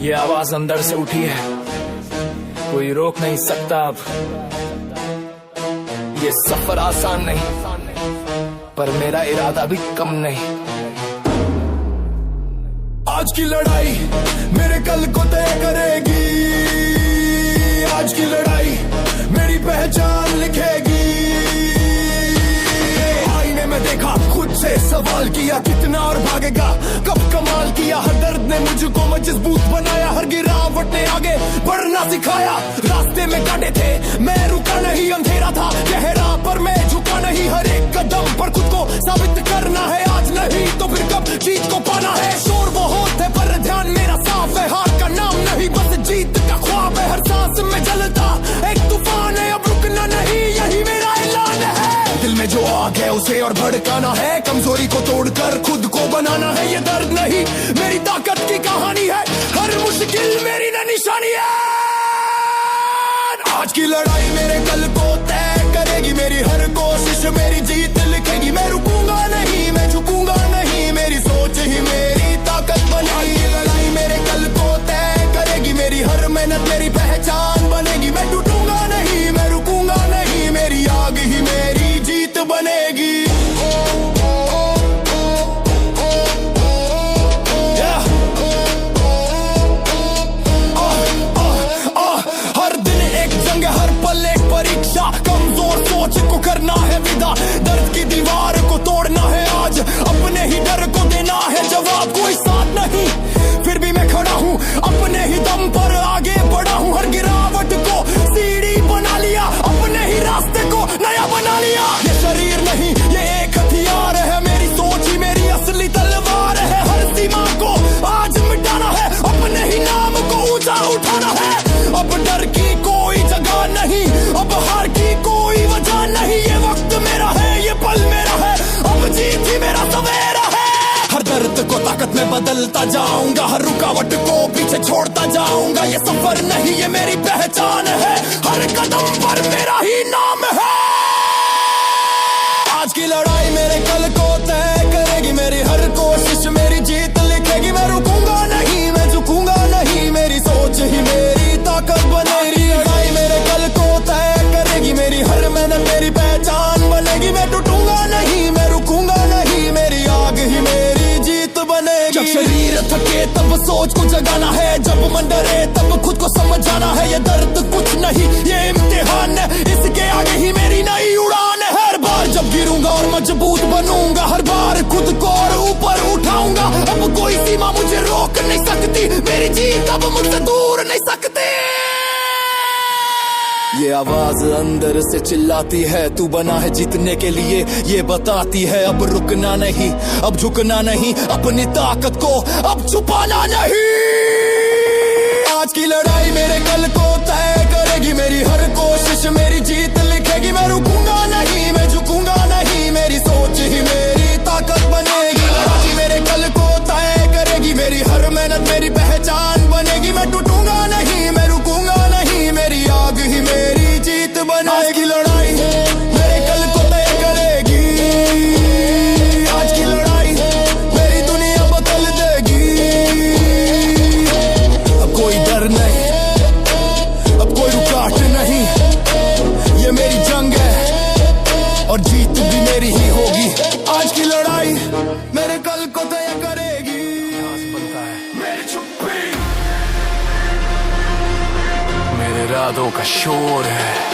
ये आवाज अंदर से उठी है, कोई रोक नहीं सकता अब। ये सफर आसान नहीं, पर मेरा इरादा भी कम नहीं। आज की लड़ाई मेरे कल को तय करेगी, आज की लड़ाई मेरी पहचान लिखेगी। आईने में देखा खुद से सवाल किया, कितना और भागेगा, कब कमाल किया। हर दर्द ने मुझको मजबूत बनाया, हर गिरावट ने आगे बढ़ना सिखाया। रास्ते में कांटे थे, मैं रुका नहीं, अंधेरा था गहरा पर मैं झुका नहीं। हर एक कदम पर खुद को साबित करना है, आज नहीं तो फिर कब जीत को पाना है। शोर बहुत है पर ध्यान मेरा साफ है, हार का नाम नहीं बस जीत का ख्वाब है। हर सांस में जलता एक तूफान है, अब रुकना नहीं यही मेरा ऐलान है। दिल में जो आग है उसे और भड़काना है, कमजोरी को तोड़कर खुद को बनाना है। ये दर्द नहीं मेरी ताकत की कहानी है, हर मुश्किल मेरी न निशानी है। आज की लड़ाई मेरे कल को तय करेगी, मेरी हर कोशिश मेरी जीत लिखेगी। मैं रुकूंगा नहीं, मैं झुकूंगा नहीं, मेरी सोच ही मेरी ताकत बनेगी। आज की लड़ाई मेरे कल को तय करेगी, मेरी हर मेहनत मेरी पहचान बनेगी। मैं टूटूंगा नहीं, मैं रुकूंगा नहीं, मेरी आग ही मेरी जीत बनेगी। हर दिन एक जंग, हर पल एक परीक्षा। कमजोर सोच को करना है विदा, दर्द की दीवार को तोड़ना है आज। अपने ही डर को देना है जवाब, कोई साथ नहीं फिर भी मैं खड़ा हूँ, अपने ही दम पर आगे बढ़ा हूँ। हर गिरावट को सीढ़ी बना लिया, अपने ही रास्ते को नया बना लिया। ये शरीर नहीं ये एक हथियार है, मेरी सोच ही मेरी असली तलवार है। हर सीमा को आज मिटाना है, अपने ही नाम को ऊंचा उठाना है। अब डर की कोई जगह नहीं, अब हार की कोई वजह नहीं। ये वक्त मेरा है, ये पल मेरा है, अब जीत ही मेरा सवेरा है। हर दर्द को ताकत में बदलता जाऊंगा, हर रुकावट को पीछे छोड़ता जाऊंगा। ये सफर नहीं ये मेरी पहचान है, हर कदम पर मेरा ही नाम है। आज की लड़ाई मेरे कल को तय करेगी, मेरी हर कोशिश मेरी जीत लिखेगी। मैं रुकूंगा नहीं, मैं झुकूंगा नहीं, मेरी सोच ही मेरी ताकत बनेगी। लड़ाई मेरे कल को तय करेगी, मेरी हर मेहनत मेरी पहचान बनेगी। मैं टूटूंगा नहीं, मैं रुकूंगा नहीं, मेरी आग ही मेरी जीत बनेगी। जब शरीर थके तब सोच को जगाना है, जब मन डरे तब खुद को समझाना है। ये दर्द कुछ नहीं ये इम्तिहान है, इसके आगे ही मेरी नई उड़ान है। हर बार जब गिरूंगा और मजबूत बनूंगा, हर बार खुद को और ऊपर उठाऊंगा। अब कोई सीमा मुझे रोक नहीं सकती, मेरी जीत अब मुझसे दूर नहीं सकती। ये आवाज अंदर से चिल्लाती है, तू बना है जीतने के लिए, ये बताती है अब रुकना नहीं, अब झुकना नहीं, अपनी ताकत को अब छुपाना नहीं। आज की लड़ाई मेरे कल को तय करेगी, मेरी हर कोशिश मेरी जीत लिखेगी। मैं रुकूंगा नहीं, मैं झुकूंगा नहीं, मेरी सोच ही मेरी ताकत बनेगी। लड़ाई मेरे कल को तय करेगी, मेरी हर मेहनत मेरी पहचान बनेगी। मैं टूटूंगा नहीं, मैं रुकूंगा नहीं, मेरी आग ही मेरी जीत बनेगी। आज की लड़ाई मेरे कल को तय करेगी, आज की लड़ाई मेरी दुनिया बदल देगी। अब कोई डर नहीं, अब कोई रुकावट नहीं, ये मेरी जंग है और जीत भी मेरी ही होगी। आज की लड़ाई मेरे कल को तय करेगी। मेरी चुप्पी मेरे इरादों का शोर है।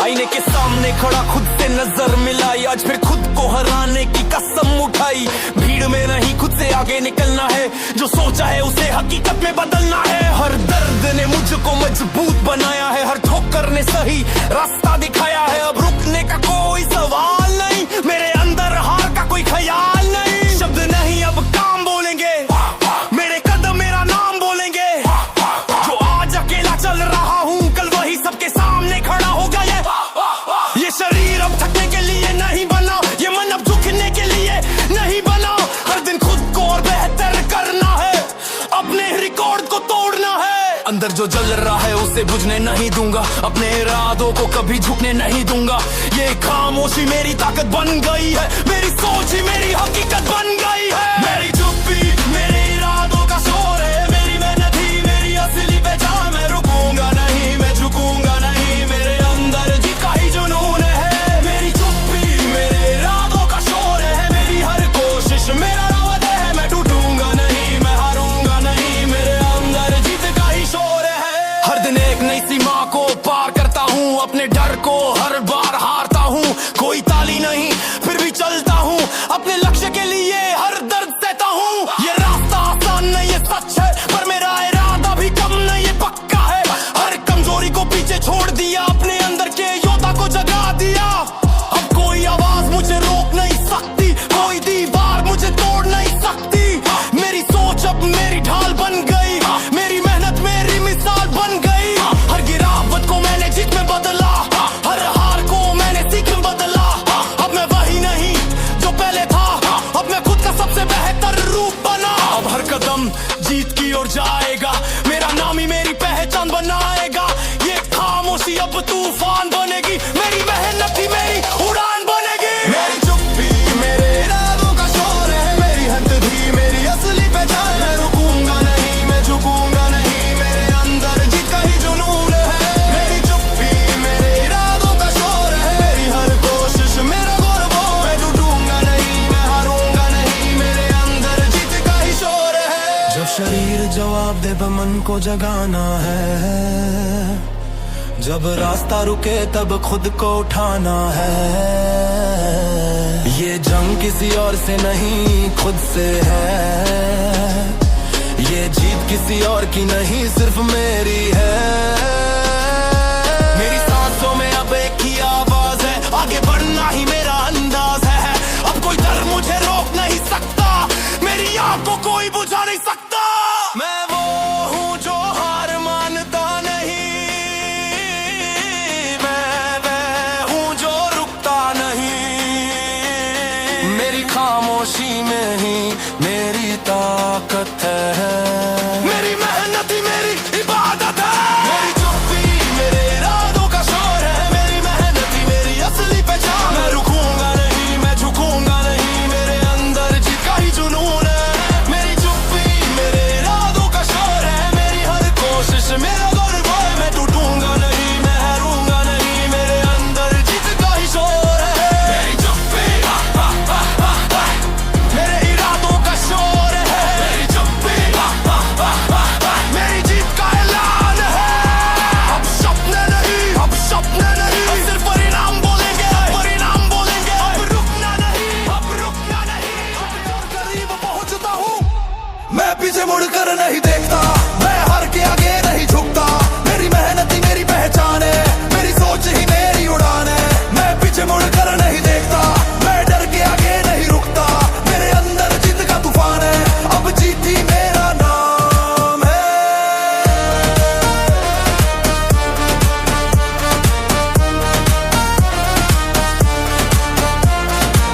आईने के सामने खड़ा खुद से नजर मिलाई, आज फिर खुद को हराने की कसम उठाई। भीड़ में नहीं खुद से आगे निकलना है, जो सोचा है उसे हकीकत में बदलना है। हर दर्द ने मुझको मजबूत बनाया है, हर ठोकर ने सही रास्ता दिखाया है। अब रुकने का कोई सवाल नहीं, मेरे अंदर हार का कोई ख्याल नहीं। शब्द नहीं अब काम बोलेंगे, मेरे कदम मेरा नाम बोलेंगे। जो आज अकेला चल रहा हूँ, कल वही सबके सामने खड़ा होगा। ये शरीर अब थकने के लिए नहीं बना, ये मन अब झुकने के लिए नहीं बना। हर दिन खुद को और बेहतर करना है, अपने रिकॉर्ड को तोड़ना है। अंदर जो जल रहा है उसे उसे बुझने नहीं दूंगा, अपने इरादों को कभी झुकने नहीं दूंगा। ये खामोशी मेरी ताकत बन गई है, मेरी सोच ही मेरी हकीकत बन गई है। मेरी चुप्पी मेरे इरादों का शोर है, मेरी मेहनत ही मेरी असली पहचान। मैं रुकूंगा नहीं, मैं झुकूंगा नहीं, मेरे अंदर जीत का ही जुनून है। मेरी चुप्पी मेरे इरादों का शोर है, मेरी हर कोशिश मेरा रवद है। मैं टूटूंगा नहीं, मैं हारूंगा नहीं, मेरे अंदर जीत का ही शोर है। हर दिन एक नई सीमा को पार करता हूँ, अपने डर को हर बार हारता हूँ। कोई ताली नहीं फिर भी चलता हूँ, अपने लक्ष्य के लिए हर दर्द सहता हूँ। ये रास्ता आसान नहीं, ये सच है, पर मेरा इरादा भी कम नहीं, ये पक्का है। हर कमजोरी को पीछे छोड़ दिया, अपने अंदर के योद्धा को जगा दिया। अब कोई आवाज मुझे रोक नहीं सकती, कोई दीवार मुझे तोड़ नहीं सकती। मेरी सोच अब मेरी ढाल बन गई, मेरी मेहनत मेरी मिसाल बन गई। हर गिरावट को मैंने जीत में बदला, हर हार को मैंने सीख में बदला। अब मैं वही नहीं जो पहले था, अब मैं खुद का सबसे बेहतर रूप बना। अब हर कदम जीत की ओर जाएगा, मेरा नाम ही मेरी पहचान बनाएगा। ये खामोशी अब तूफान बनेगी, मेरी मेहनत ही मेरी उड़ान बनेगी। मेरी चुप्पी मेरे इरादों का शोर है, मेरी हद ही मेरी असली पहचान। मैं रुकूंगा नहीं, मैं झुकूंगा नहीं, मेरे अंदर जीत का ही जुनून है। मेरी चुप्पी मेरे इरादों का शोर है, मेरी हर कोशिश मेरा गौरव। मैं टूटूंगा नहीं, मैं हारूंगा नहीं, मेरे अंदर जीत का ही शोर है। जब शरीर जवाब दे मन को जगाना है, जब रास्ता रुके तब खुद को उठाना है। ये जंग किसी और से नहीं खुद से है, ये जीत किसी और की नहीं सिर्फ मेरी है। मेरी सांसों में अब एक ही आवाज है, आगे बढ़ना ही मेरा अंदाज है। अब कोई डर मुझे रोक नहीं सकता, मेरी आग को कोई बुझा नहीं सकता। मैं वो हूँ जो हार मानता नहीं, मैं वह हूँ जो रुकता नहीं। मेरी खामोशी में ही मेरी ताकत है, मेरी मेहनत ही मेरी इबादत है। मेरी चुप्पी मेरे इरादों का शोर है, मेरी मेहनत ही मेरी असली पहचान। मैं रुकूंगा नहीं, मैं झुकूंगा नहीं, मेरे अंदर जीत का ही जुनून है। मेरी चुप्पी मेरे इरादों का शोर है, मेरी हर कोशिश मेरा गौरव है। मैं टूटूंगा नहीं, मैं हारूंगा नहीं, मेरे अंदर जीत का ही शोर है। मेरी चुप्पी मेरे इरादों का शोर है, मेरी चुप्पी मेरी जीत का ऐलान है। अब सपने नहीं, अब सपने नहीं, अब सिर्फ परिणाम बोलेंगे, परिणाम बोलेंगे। अब रुकना नहीं, अब रुकना नहीं, और करीब पहुंचता हूँ। मैं पीछे मुड़कर नहीं देखता, मैं हार के आगे नहीं झुकता। मेरी मेहनत ही मेरी पहचान है, मेरी सोच ही मेरी उड़ान है। मैं पीछे मुड़कर नहीं देखता, मैं डर के आगे नहीं रुकता। मेरे अंदर जीत का तूफान है, अब जीत ही मेरा नाम है।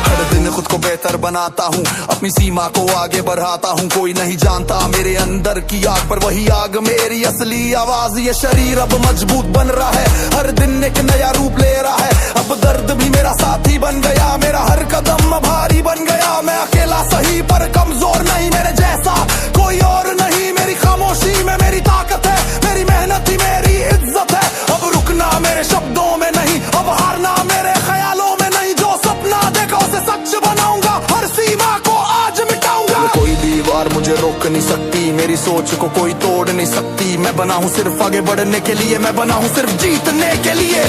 हर दिन खुद को बेहतर बनाता हूँ, अपनी सीमा को आगे बढ़ाता हूँ। कोई नहीं जानता मेरे अंदर की आग, पर वही आग मेरी असली आवाज। ये शरीर अब मजबूत बन रहा है, हर दिन एक नया रूप ले रहा है। अब दर्द भी मेरा साथी बन गया, मेरा हर कदम भारी बन गया। मैं अकेला सही पर कमजोर नहीं, मेरे जैसा कोई और नहीं। मेरी खामोशी में मेरी ताकत है, मेरी मेहनत ही मेरी इज्जत है। अब रुकना मेरे शब्दों में नहीं, अब हारना मेरे ख्यालों में नहीं। जो सपना देखा उसे सच बनाऊंगा, हर सीमा को आज मिटाऊंगा। कोई दीवार मुझे रोक नहीं सकती, मेरी सोच को कोई तोड़ नहीं सकती। मैं बना हूँ सिर्फ आगे बढ़ने के लिए, मैं बना हूँ सिर्फ जीतने के लिए।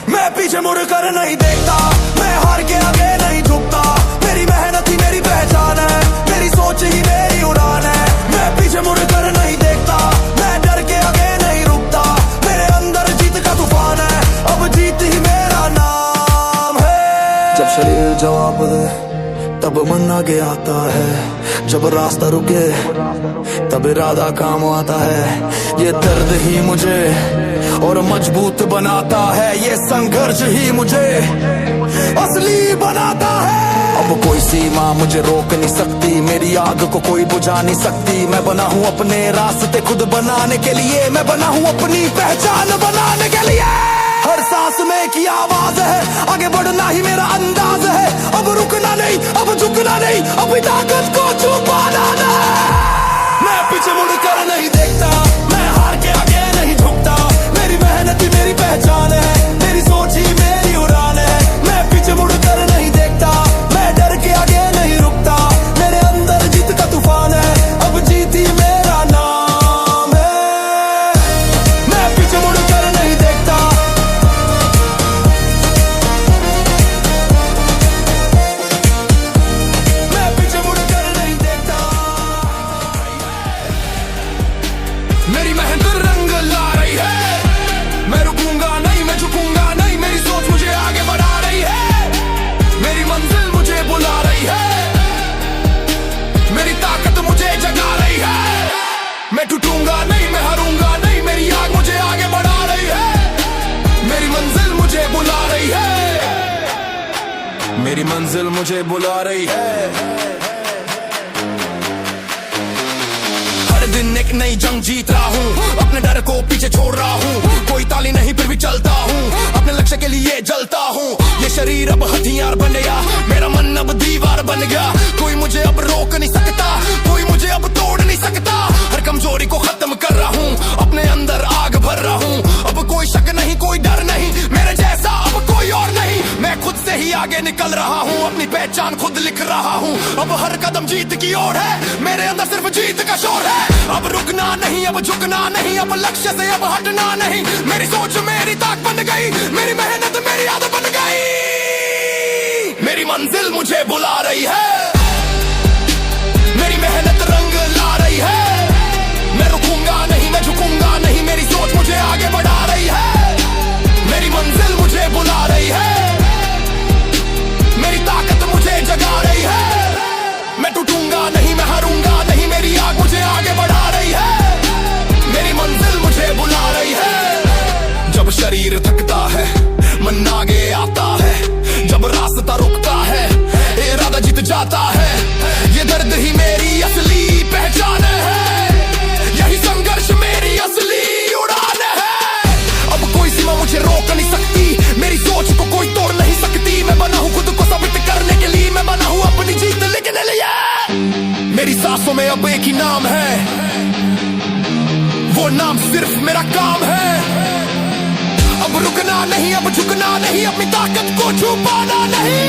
मैं पीछे मुड़कर नहीं देखता, मैं हार के आगे नहीं झुकता। मेरी मेहनत ही मेरी पहचान है, मेरी सोच ही मेरी उड़ान है। मैं पीछे मुड़कर नहीं देखता, मैं डर के आगे नहीं रुकता। मेरे अंदर जीत का तूफान है, अब जीत ही मेरा नाम है। जब शरीर जवाब दे तब मन आगे आता है, जब रास्ता रुके तब इरादा काम आता है। ये दर्द ही मुझे और मजबूत बनाता है, ये संघर्ष ही मुझे असली बनाता है। अब अब कोई सीमा मुझे रोक नहीं सकती, मेरी आग को कोई बुझा नहीं सकती। मैं बना हूँ अपने रास्ते खुद बनाने के लिए, मैं बना हूँ अपनी पहचान बनाने के लिए। हर सांस में की आवाज है, आगे बढ़ना ही मेरा अंदाज है। अब रुकना नहीं, अब झुकना नहीं, अब ताकत को छुपाना नहीं। मैं पीछे मुड़ कर नहीं देखता, मैं हार के आगे नहीं झुकता। मेरी मेहनत ही मेरी पहचान है, मेरी सोच ही मेरी उड़ान है। मैं पीछे मुड़ कर नहीं देखता, मैं डर के आगे नहीं रुकता। मेरे अंदर जीत का तूफान है, अब जीत ही मेरा नाम है। मैं पीछे मुड़ कर नहीं देखता, मैं पीछे मुड़ कर नहीं देखता। मेरी मेहनत रंग ला रही है, मैं रुकूंगा नहीं, मैं झुकूंगा नहीं। मेरी सोच मुझे आगे बढ़ा रही है, मेरी मंजिल मुझे बुला रही है। मेरी ताकत मुझे जगा रही है, मैं टूटूंगा नहीं, मैं हारूंगा नहीं। मेरी आग मुझे आगे बढ़ा रही है, मेरी मंजिल मुझे बुला रही है। मेरी मंजिल मुझे बुला रही है। हर दिन एक नई जंग जीत रहा हूँ, अपने डर को पीछे छोड़ रहा हूँ। कोई ताली नहीं फिर भी चलता हूँ, अपने लक्ष्य के लिए जलता हूँ। ये शरीर अब हथियार बन गया, मेरा मन अब दीवार बन गया। कोई मुझे अब रोक नहीं सकता, कोई मुझे अब तोड़ नहीं सकता। हर कमजोरी को खत्म कर रहा हूँ, अपने अंदर आग भर रहा हूँ। अब कोई शक नहीं, कोई डर नहीं, मेरे जैसा अब कोई और नहीं। मैं खुद से ही आगे निकल रहा हूँ, अपनी पहचान खुद लिख रहा हूँ। अब हर कदम जीत की ओर है, मेरे अंदर सिर्फ जीत का शोर है। अब रुकना नहीं, अब झुकना नहीं, अब लक्ष्य से अब हटना नहीं। मेरी सोच मेरी ताक बन गई, मेरी मेहनत मेरी आदत बन गई। मेरी मंजिल मुझे बुला रही है, मेरी मेहनत रंग ला रही है। मैं रुकूंगा नहीं, मैं झुकूंगा नहीं। मेरी सोच मुझे आगे बढ़ा रही है, मेरी मंजिल मुझे बुला रही है। मेरी ताकत मुझे जगा रही है, मैं टूटूंगा नहीं, मैं हारूंगा नहीं। मेरी आग मुझे आगे बढ़ा रही है, मेरी मंजिल मुझे बुला रही है। जब शरीर थकता है, मन आगे आता है। जब रास्ता रुकता है, इरादा जीत जाता है। ये दर्द ही मेरी असली पहचान है, यही संघर्ष मेरी असली उड़ान है। अब कोई सीमा मुझे रोक नहीं सकती, मेरी सोच को कोई तोड़ नहीं सकती। मैं बना हूँ खुद को साबित करने के लिए, मैं बना हूँ अपनी जीत लिखने लिए। मेरी सांसों में अब एक ही नाम है, वो नाम सिर्फ मेरा काम है। अब रुकना नहीं, अब झुकना नहीं, अपनी ताकत को छुपाना नहीं।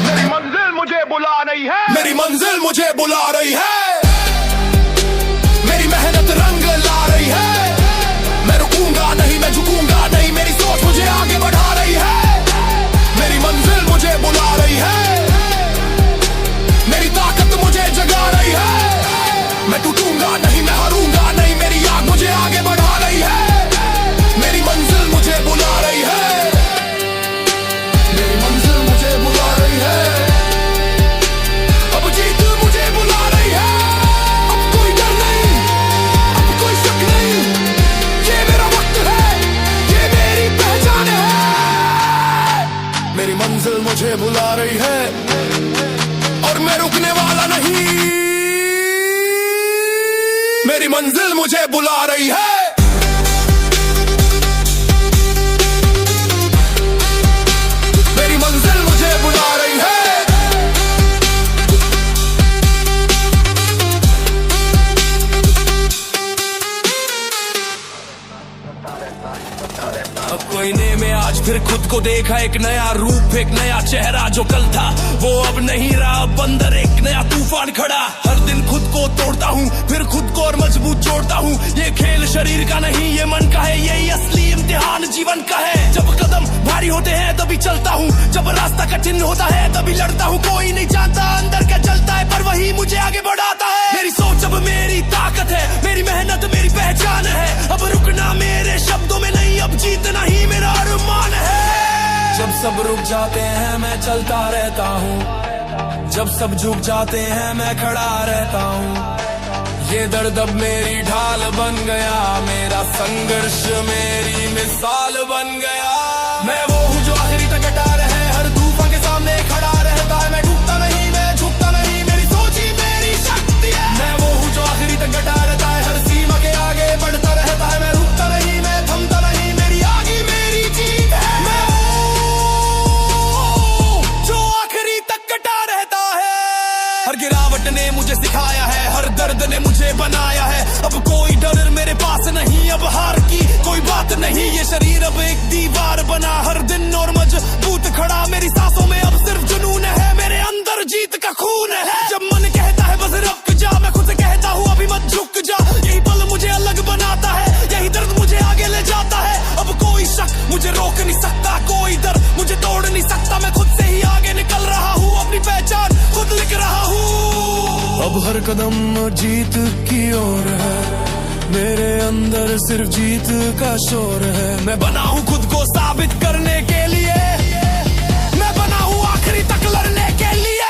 मेरी मंजिल मुझे बुला रही है, मेरी मंजिल मुझे बुला रही है। मेरी मेहनत रंग ला रही है, मैं रुकूंगा नहीं, मैं झुकूंगा नहीं। मेरी सोच मुझे आगे बढ़ा रही है, मेरी मंजिल मुझे बुला रही है। मेरी ताकत मुझे जगा रही है, मैं टूटूंगा नहीं, मैं हारूंगा नहीं। मेरी आग मुझे आगे बढ़ा रही है, मेरी मंजिल मुझे बुला रही है। मेरी मंजिल मुझे बुला रही है, अब जीत मुझे बुला रही है। अब कोई डर नहीं, अब कोई शक नहीं, ये मेरा वक्त है, ये मेरी पहचान है। मेरी मंजिल मुझे बुला रही है और मैं रुकने वाला नहीं। मेरी मंजिल मुझे बुला रही है। मेरी मंजिल मुझे बुला रही है। अब कोयने में आज फिर खुद को देखा, एक नया रूप, एक नया चेहरा। जो कल था वो अब नहीं रहा, अब अंदर एक नया तूफान खड़ा। हर दिन खुद को तोड़ता हूँ, फिर खुद को और मजबूत जोड़ता हूँ। ये खेल शरीर का नहीं, ये मन का है, यही असली इम्तिहान जीवन का है। जब कदम भारी होते हैं तभी चलता हूँ, जब रास्ता कठिन होता है तभी लड़ता हूँ। कोई नहीं जानता अंदर क्या चलता है, पर वही मुझे आगे बढ़ाता है। मेरी सोच अब मेरी ताकत है, मेरी मेहनत मेरी पहचान है। अब रुकना मेरे शब्दों में नहीं, अब जीतना ही मेरा अरमान है। जब सब रुक जाते हैं मैं चलता रहता हूँ, जब सब झुक जाते हैं मैं खड़ा रहता हूँ। ये दर्द अब मेरी ढाल बन गया, मेरा संघर्ष मेरी मिसाल बन गया। मैं वो हूँ जो आखिरी तक डटा रहे, हर शरीर अब एक दीवार बना, हर दिन और मजबूत खड़ा, मेरी सांसों में अब सिर्फ जुनून है, मेरे अंदर जीत का खून है। जब मन कहता है बस रुक जा, मैं खुद से कहता हूँ अभी मत झुक जा, यही पल मुझे अलग बनाता है, यही दर्द मुझे आगे ले जाता है। अब कोई शक मुझे रोक नहीं सकता, कोई डर मुझे तोड़ नहीं सकता, मैं खुद से ही आगे निकल रहा हूँ, अपनी पहचान खुद लिख रहा हूँ। अब हर कदम जीत की ओर है, मेरे अंदर सिर्फ जीत का शोर है। मैं बना हूँ खुद को साबित करने के लिए, मैं बना हूँ आखिरी तक लड़ने के लिए।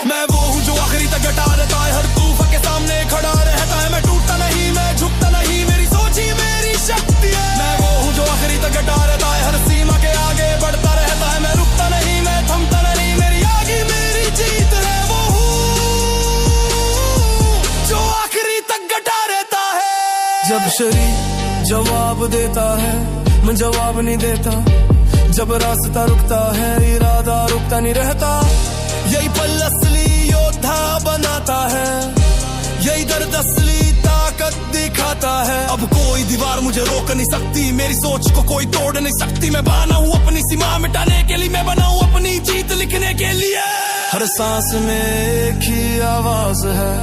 मैं वो हूँ जो आखिरी तक डटा रहता है, हर तूफान के सामने खड़ा रहता है, मैं टूटता नहीं, मैं झुकता नहीं, मेरी सोच ही मेरी शक्ति है। मैं वो हूँ जो आखिरी तक डटा रहता है, हर सीमा के आगे बढ़ता रहता है, मैं रुकता नहीं, मैं थमता नहीं, मेरी आगे मेरी जीत है। वो हूँ जो आखिरी तक डटा रहता है। जब शरीर जवाब देता है, मैं जवाब नहीं देता, जब रास्ता रुकता है, इरादा रुकता नहीं रहता, यही पल असली योद्धा बनाता है, यही दर्द असली ताकत दिखाता है। अब कोई दीवार मुझे रोक नहीं सकती, मेरी सोच को कोई तोड़ नहीं सकती, मैं बना हूँ अपनी सीमा मिटाने के लिए, मैं बना हूँ अपनी जीत लिखने के लिए। हर सांस में एक ही आवाज है,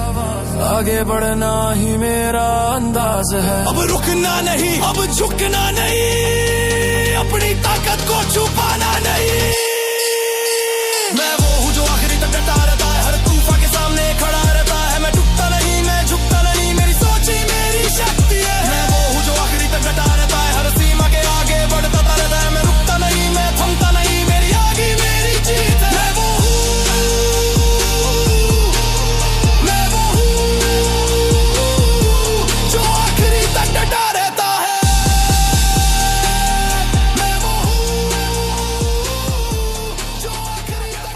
आगे बढ़ना ही मेरा अंदाज है। अब रुकना नहीं, अब झुकना नहीं, अपनी ताकत को छुपाना नहीं। मैं वो हूँ जो आखिरी तक डटा रहता है, हर तूफान के सामने खड़ा रहता है, मैं टूटता नहीं, मैं झुकता नहीं, मेरी सोच ही मेरी शक्ति है। मैं वो हूँ जो आखिरी तक डटा रहता है, हर सीमा के आगे बढ़ता रहता है, मैं रुकता नहीं, मैं थमता नहीं, मेरी आगे मेरी जीत है। मैं वो हूँ जो आखिरी तक डटा रहता है, मैं वो हूँ जो आखिरी तक।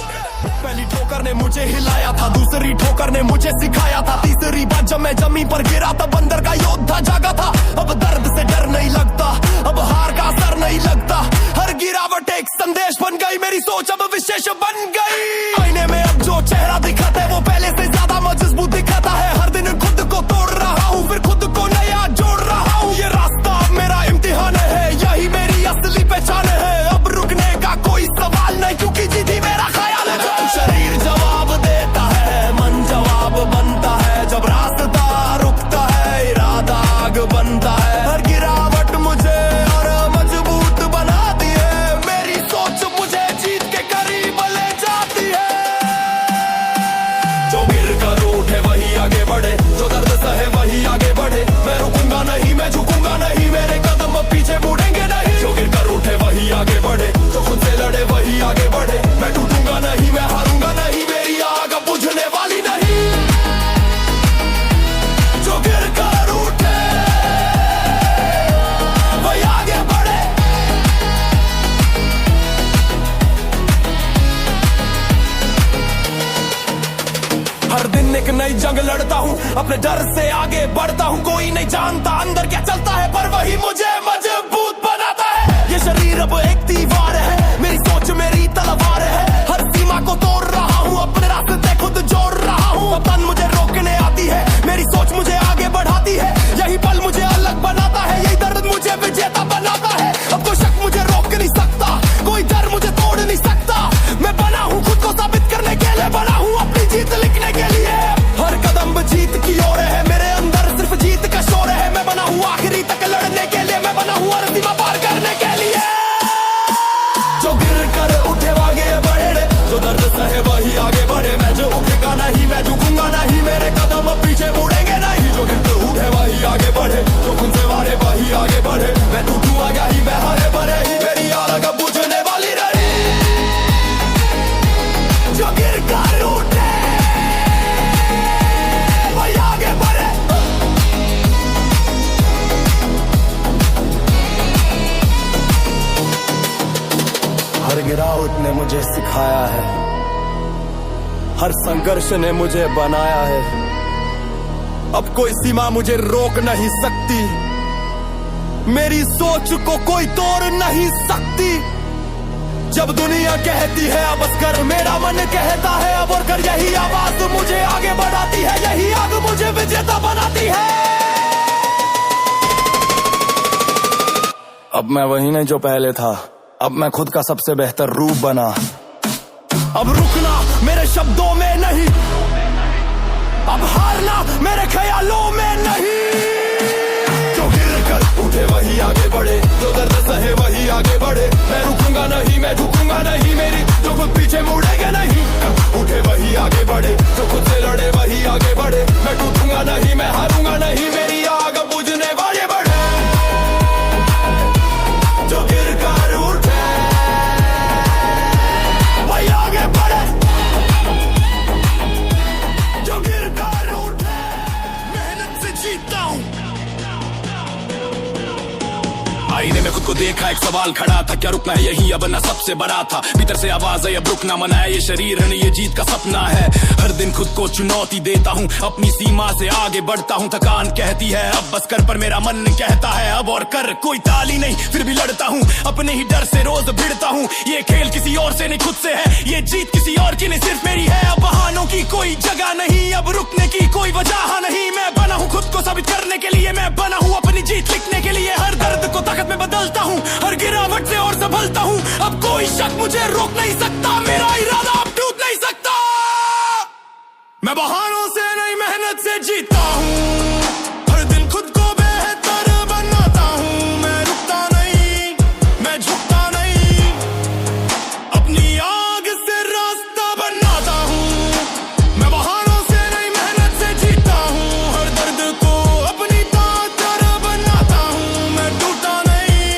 पहली ठोकर ने मुझे हिलाया था, दूसरी ठोकर ने मुझे सिखाया था, तीसरी बार जब मैं जमीन पर गिरा तब अंदर का योद्धा जागा था। अब दर्द से डर नहीं लगता, अब हार का असर नहीं लगता, हर गिरावट एक संदेश बन गई, मेरी सोच अब विशेष बन गई। आईने में अब जो चेहरा दिखाता है वो पहले से ज्यादा मजबूत दिखाता है, हर दिन खुद को तोड़ रहा हूँ, फिर खुद को नया जोड़ रहा हूँ, ये रास्ता अब मेरा इम्तिहान है, यही मेरी असली पहचान है। अब रुकने का कोई सवाल नहीं, क्योंकि जीत ही मेरा ख्याल है। जब शरीर जवाब देता है, मन जवाब बनता है, जब रास्ता रुकता है, इरादा आग बनता है, हर गिरावट मुझे और मजबूत बनाती है, मेरी सोच मुझे जीत के करीब ले जाती है। जो गिर कर उठे वही आगे बढ़े, जो दर्द सहे वही आगे बढ़े, मैं रुकूंगा नहीं, मैं झुकूंगा नहीं, मेरे कदम पीछे मुड़ेंगे नहीं। जो गिर कर उठे वही आगे बढ़े, जो खुद से लड़े वही आगे बढ़े, मैं टूटूंगा नहीं, मैं हारूंगा नहीं, मेरी आग बुझने वाली नहीं। जो गिर कर उठे वही आगे बढ़े। हर दिन एक नई जंग लड़ता हूँ, अपने डर से आगे बढ़ता हूँ, कोई नहीं जानता अंदर क्या चलता है, पर वही मुझे मजबूत बनाता है। ये शरीर अब एक दीवार है, मेरी सोच मेरी तलवार है, हर सीमा को तोड़ रहा हूँ, अपने रास्ते खुद जोड़ रहा हूँ। अब तन मुझे रोकने आती है, मेरी सोच मुझे आगे बढ़ाती है, यही पल मुझे अलग बनाता है, यही दर्द मुझे विजेता बनाता है। अब कोई शक मुझे रोक नहीं सकता, कोई डर मुझे तोड़ नहीं सकता, मैं बना हूँ खुद को साबित करने के लिए, बना हूँ अपनी जीत लिखने के लिए। हर कदम जीत की ओर है, मेरे अंदर सिर्फ जीत का शोर है, मैं बना हूँ आखिरी तक लड़ने के लिए, मैं बना हूँ हर सीमा पार करने के लिए। जो गिर कर उठे आगे बढ़े, जो दर्द सहे वही आगे बढ़े, मैं जो उठेगा नहीं, मैं झुकूंगा नहीं, मेरे कदम पीछे मुड़ेंगे नहीं। जो गिर कर उठे वही आगे बढ़े, जो खुद से वारे वही आगे बढ़े, मैं टूटूंगा ही, मैं हरे भरे ही, मेरी आग बुझने वाली रही। जो गिर कर उठे वही आगे बढ़े। हर गिरावट ने मुझे सिखाया है, हर संघर्ष ने मुझे बनाया है, अब कोई सीमा मुझे रोक नहीं सकती, मेरी सोच को कोई तोड़ नहीं सकती। जब दुनिया कहती है अब बस कर, मेरा मन कहता है अब और कर, यही आवाज मुझे आगे बढ़ाती है, यही आग मुझे विजेता बनाती है। अब मैं वही नहीं जो पहले था, अब मैं खुद का सबसे बेहतर रूप बना। अब रुकना मेरे शब्दों में नहीं, अब हारना मेरे ख्यालों में नहीं। जो गिर कर उठे वही आगे बढ़े, जो दर्द सहे वही आगे बढ़े। मैं रुकूंगा नहीं, मैं झुकूंगा नहीं, मेरी जो खुद पीछे मुड़ेगा नहीं। उठे वही आगे बढ़े, जो खुद से लड़े वही आगे बढ़े। मैं टूटूंगा नहीं, मैं हारूंगा नहीं, मेरी आग बुझने वाले बढ़े। जो गिर कर उठे वही आगे बढ़े, जो गिर कर उठे मेहनत से जीता हूं। आईने में खुद को देखा, एक सवाल खड़ा था, क्या रुकना है यही अब ना सबसे बड़ा था। भीतर से आवाज है अब रुकना मना है, ये शरीर है न ये जीत का सपना है। हर दिन खुद को चुनौती देता हूँ, अपनी सीमा से आगे बढ़ता हूँ। थकान कहती है अब बस कर, पर मेरा मन कहता है अब और कर। कोई ताली नहीं फिर भी लड़ता हूँ, अपने ही डर से रोज भिड़ता हूँ। ये खेल किसी और से नहीं खुद से है, ये जीत किसी और की नहीं सिर्फ मेरी है। अब बहानों की कोई जगह नहीं, अब रुकने की कोई वजह नहीं। मैं बना हूँ खुद को साबित करने के लिए, मैं बना हूँ अपनी जीत लिखने के लिए। हर दर्द को ताकत में बदलता हूँ, हर गिरावट से और संभलता हूँ। अब कोई शक मुझे रोक नहीं सकता, मेरा इरादा अब टूट नहीं सकता। मैं बहानों से नहीं मेहनत से जीता हूँ, हर दिन खुद को बेहतर बनाता हूँ। मैं रुकता नहीं, मैं झुकता नहीं, अपनी आग से रास्ता बनाता हूँ। मैं बहानों से नहीं मेहनत से जीता हूँ, हर दर्द को अपनी ताकत बनाता हूँ। मैं टूटा नहीं,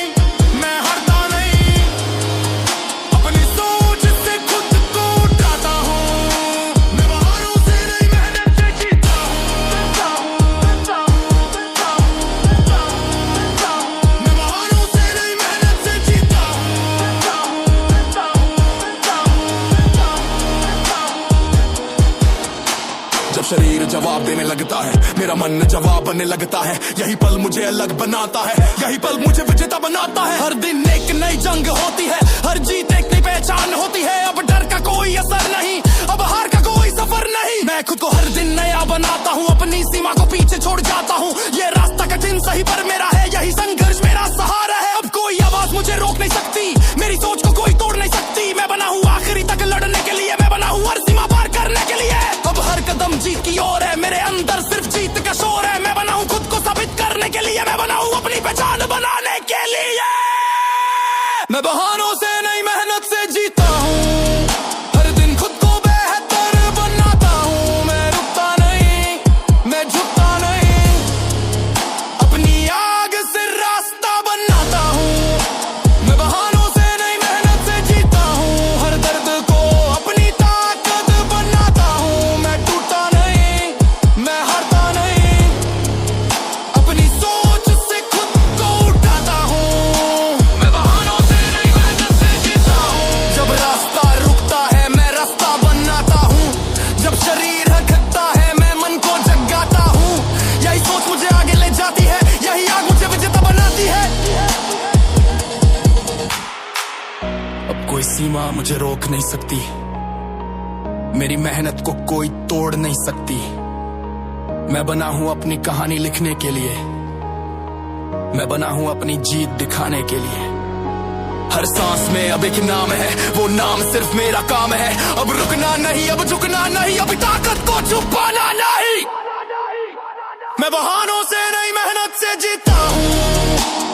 मैं हारता नहीं, अपनी सोच से खुद को उठाता हूँ। मैं बहानों से नहीं मेहनत से जीता हूँ, मैं बहानों से नहीं मेहनत से जीता हूँ। जब शरीर जवाब देने लगता है, मेरा मन जवाब बनने लगता है। यही पल मुझे अलग बनाता है, यही पल मुझे विजेता बनाता है। हर दिन एक नई जंग होती है, हर जीत एक नई पहचान होती है। अब डर का कोई असर नहीं, अब हार का कोई सफर नहीं। मैं खुद को हर दिन नया बनाता हूँ, अपनी सीमा को पीछे छोड़ जाता हूँ। ये रास्ता कठिन सही पर मेरा है, यही संघर्ष मेरा सहारा है। अब कोई आवाज मुझे रोक नहीं सकती, मेरी सोच को कोई तोड़ नहीं सकती। मैं बना हूँ आखिरी तक लड़ने के लिए, मैं बना हूँ हर सीमा पार करने के लिए। अब हर कदम जीत की ओर है, मेरे अंदर सिर्फ जीत का शोर है। मैं बना हूँ खुद को साबित करने के लिए, मैं बना हूँ अपनी पहचान बनाने के लिए। मैं बहानों से नहीं मेहनत से जीता हूँ, हर दिन खुद को बेहतर बनाता हूँ। मैं रुकता नहीं, मैं झुकता नहीं, अपनी आग से रास्ता बनाता हूँ। मैं बहानों से नहीं मेहनत से जीता हूँ, हर दर्द को अपनी ताकत बनाता हूँ। मैं टूटा नहीं, मैं हारता नहीं, अपनी सोच से खुद को उठाता हूँ। मैं बहानों से नहीं मेहनत से जीता हूँ। जब रास्ता रुकता है मैं रास्ता बनाता हूँ, जब शरीर हकता है मैं मन को जगाता हूँ। यही सोच मुझे आगे ले जाती है, यही आग मुझे विजेता बनाती है। अब कोई सीमा मुझे रोक नहीं सकती, मेरी मेहनत को कोई तोड़ नहीं सकती। मैं बना हूं अपनी कहानी लिखने के लिए, मैं बना हूं अपनी जीत दिखाने के लिए। हर सांस में अब एक नाम है, वो नाम सिर्फ मेरा काम है। अब रुकना नहीं, अब झुकना नहीं, अब ताकत को छुपाना नहीं। मैं बहानों से नहीं मेहनत से जीता हूँ,